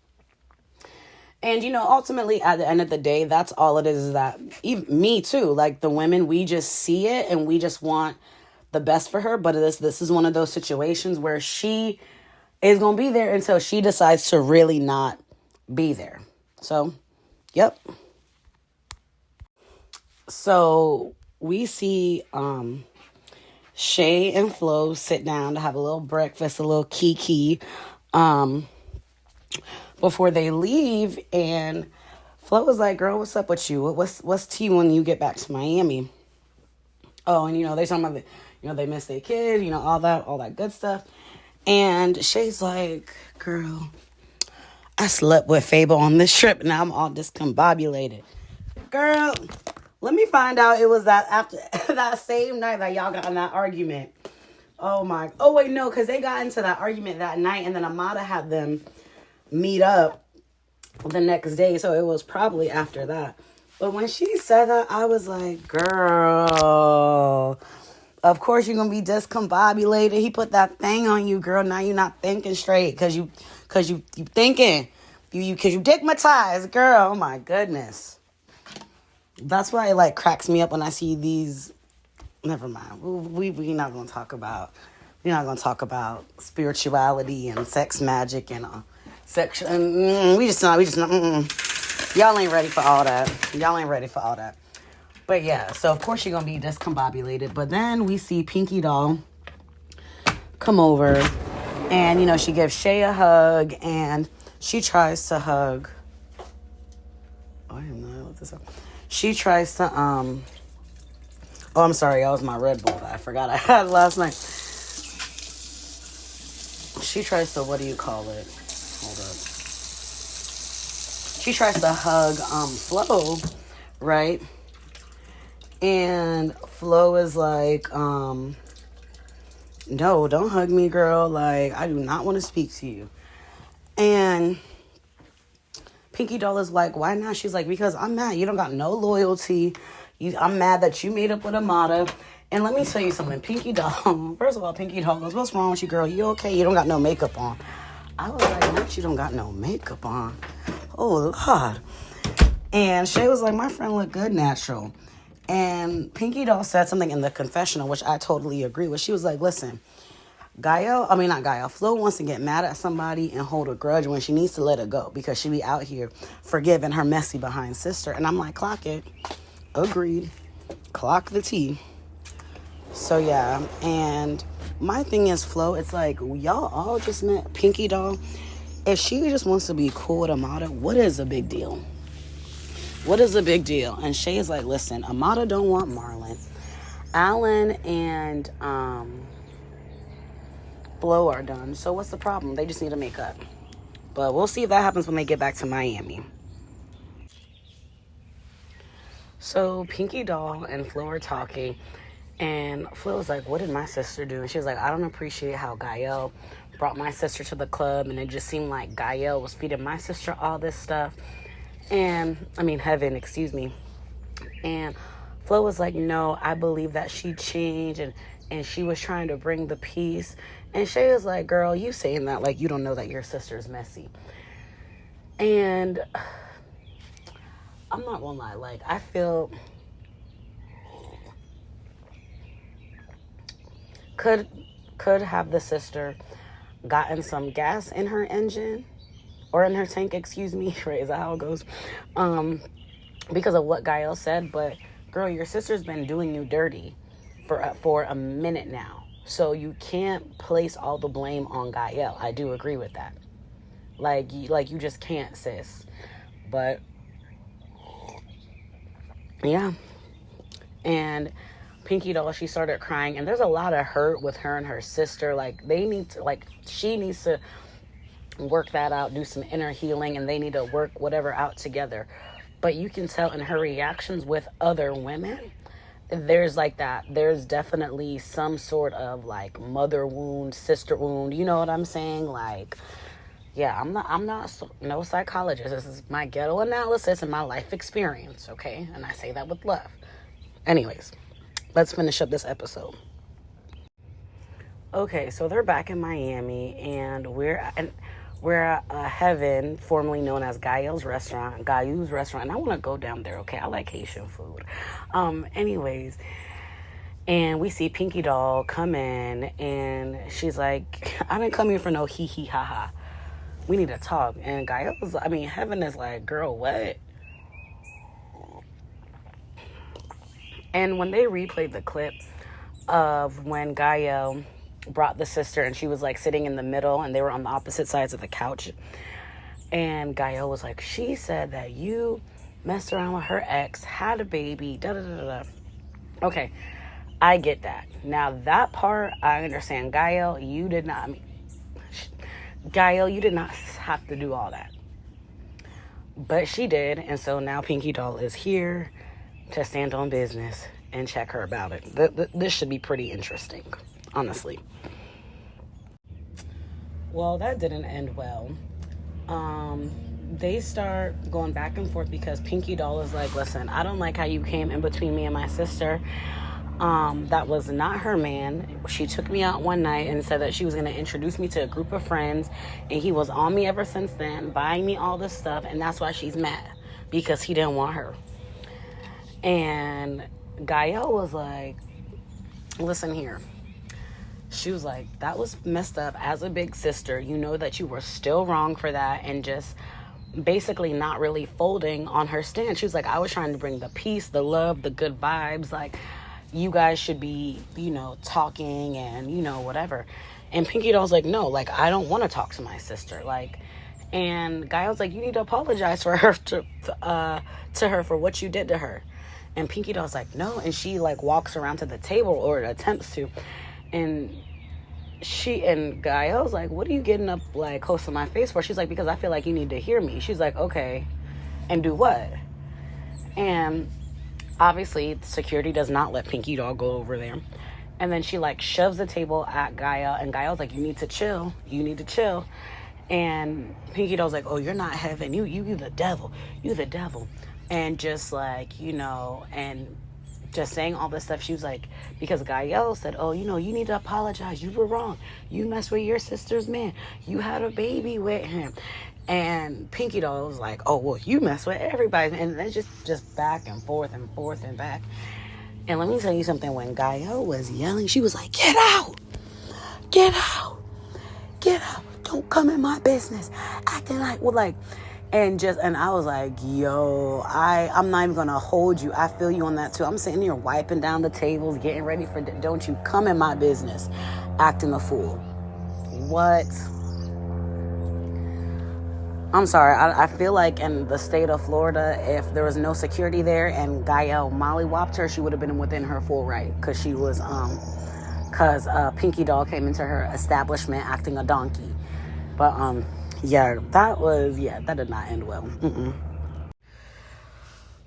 Speaker 1: And, ultimately, at the end of the day, that's all it is that even me too, like the women, we just see it and we just want the best for her. But this is one of those situations where she is going to be there until she decides to really not be there. So, yep. So we see Shay and Flo sit down to have a little breakfast, a little kiki before they leave. And Flo was like, girl, what's up with you? What's tea when you get back to Miami? Oh, and they talking about they miss their kid, all that good stuff. And Shay's like, girl, I slept with Fable on this trip and now I'm all discombobulated. Girl, let me find out it was that after that same night that y'all got in that argument. Oh wait, no, because they got into that argument that night and then Amara had them meet up the next day. So it was probably after that. But when she said that, I was like, girl, of course you're going to be discombobulated. He put that thing on you, girl. Now you're not thinking straight because you thinking. Because you digmatized, girl. Oh, my goodness. That's why it, cracks me up when I see these. Never mind. We're not going to talk about. We're not going to talk about spirituality and sex magic and sex. We just not. Y'all ain't ready for all that. But yeah, so of course you're going to be discombobulated. But then we see Pinky Doll come over and, she gives Shay a hug and she tries to hug. Oh, I didn't know I looked this up. She tries to, I'm sorry, that was my Red Bull that I forgot I had last night. She tries to, what do you call it? Hold up. She tries to hug Flo, right? And Flo is like, no, don't hug me, girl. I do not want to speak to you. And Pinky Doll is like, why not? She's like, because I'm mad. You don't got no loyalty. I'm mad that you made up with Amara. And let me tell you something. Pinky Doll, first of all, Pinky Doll goes, what's wrong with you, girl? You okay? You don't got no makeup on. I was like, not you don't got no makeup on. Oh, Lord. And Shay was like, my friend look good natural. And Pinky Doll said something in the confessional, which I totally agree with. She was like, listen, Flo wants to get mad at somebody and hold a grudge when she needs to let it go because she be out here forgiving her messy behind sister. And I'm like, clock it. Agreed. Clock the tea. So, yeah. And my thing is, Flo, it's like, y'all all just met Pinky Doll. If she just wants to be cool with Amara, what is the big deal? What is the big deal? And Shay is like, listen, Amara don't want Marlon. Alan and Flo are done. So what's the problem? They just need to make up. But we'll see if that happens when they get back to Miami. So Pinky Doll and Flo are talking. And Flo was like, what did my sister do? And she was like, I don't appreciate how Gael brought my sister to the club. And it just seemed like Gael was feeding my sister all this stuff. Heaven, excuse me. And Flo was like, no, I believe that she changed and and she was trying to bring the peace. And Shay is like, girl, you saying that like you don't know that your sister's messy. And I'm not gonna lie, like, I feel could have the sister gotten some gas in her engine or in her tank, excuse me, right? Is that how it goes? Because of what Gael said. But girl, your sister's been doing you dirty for a minute now, so you can't place all the blame on Gael. I do agree with that. Like you just can't, sis. But yeah, and Pinky Doll, she started crying, and there's a lot of hurt with her and her sister. Like, they need to, like, she needs to work that out, do some inner healing, and they need to work whatever out together. But you can tell in her reactions with other women, there's like that. There's definitely some sort of like mother wound, sister wound. You know what I'm saying? Like, yeah, I'm not no psychologist. This is my ghetto analysis and my life experience, okay? And I say that with love. Anyways, let's finish up this episode. Okay, so they're back in Miami, and we're at Heaven, formerly known as Gayu's restaurant. And I want to go down there, okay? I like Haitian food. Anyways, and we see Pinky Doll come in, and she's like, I didn't come here for no hee hee ha ha. We need to talk. And Heaven is like, girl, what? And when they replayed the clip of when Gael brought the sister, and she was like sitting in the middle, and they were on the opposite sides of the couch, and Gael was like, she said that you messed around with her ex, had a baby, da da da da. Okay, I get that. Now that part I understand. Gael, you did not have to do all that, but she did. And so now Pinky Doll is here to stand on business and check her about it. This should be pretty interesting, honestly. Well, that didn't end well. They start going back and forth because Pinky Doll is like, listen, I don't like how you came in between me and my sister. That was not her man. She took me out one night and said that she was going to introduce me to a group of friends, and he was on me ever since then, buying me all this stuff, and that's why she's mad, because he didn't want her. And Gael was like, listen here. She was like, that was messed up. As a big sister, you know that you were still wrong for that, and just basically not really folding on her stand. She was like, I was trying to bring the peace, the love, the good vibes. Like, you guys should be, talking and, whatever. And Pinky Doll's like, no, like, I don't want to talk to my sister. Like, and Gael's like, you need to apologize for her to her for what you did to her. And Pinky Doll's like, no. And she like walks around to the table, or attempts to. And Gael's like, what are you getting up like close to my face for? She's like, because I feel like you need to hear me. She's like, okay, and do what? And obviously security does not let Pinky Doll go over there. And then she like shoves the table at Gael, and Gael's like, you need to chill. And Pinky Doll's like, oh, you're not Heaven. You the devil. You the devil. And just like, and just saying all this stuff. She was like, because Gael said, oh, you need to apologize. You were wrong. You messed with your sister's man. You had a baby with him. And Pinky Doll was like, oh, well, you mess with everybody. And then just back and forth and forth and back. And let me tell you something. When Gael was yelling, she was like, get out. Get out. Get out. Don't come in my business. Acting like, and I was like, yo, I'm not even going to hold you. I feel you on that too. I'm sitting here wiping down the tables, getting ready for, don't you come in my business, acting a fool. What? I'm sorry. I feel like in the state of Florida, if there was no security there and Gael mollywopped her, she would have been within her full right, because she was, because Pinky Doll came into her establishment acting a donkey. But, that did not end well.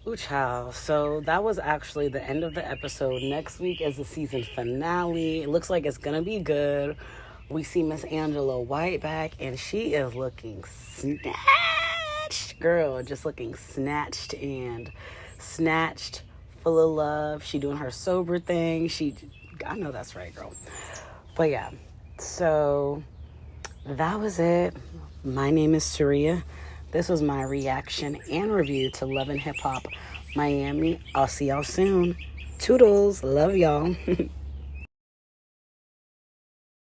Speaker 1: Ooh, child. So that was actually the end of the episode. Next week is the season finale. It looks like it's going to be good. We see Miss Angela White back, and she is looking snatched. Girl, just looking snatched and snatched, full of love. She doing her sober thing. I know that's right, girl. But yeah, so that was it. My name is Surya. This was my reaction and review to Love and Hip Hop Miami. I'll see y'all soon. Toodles. Love y'all.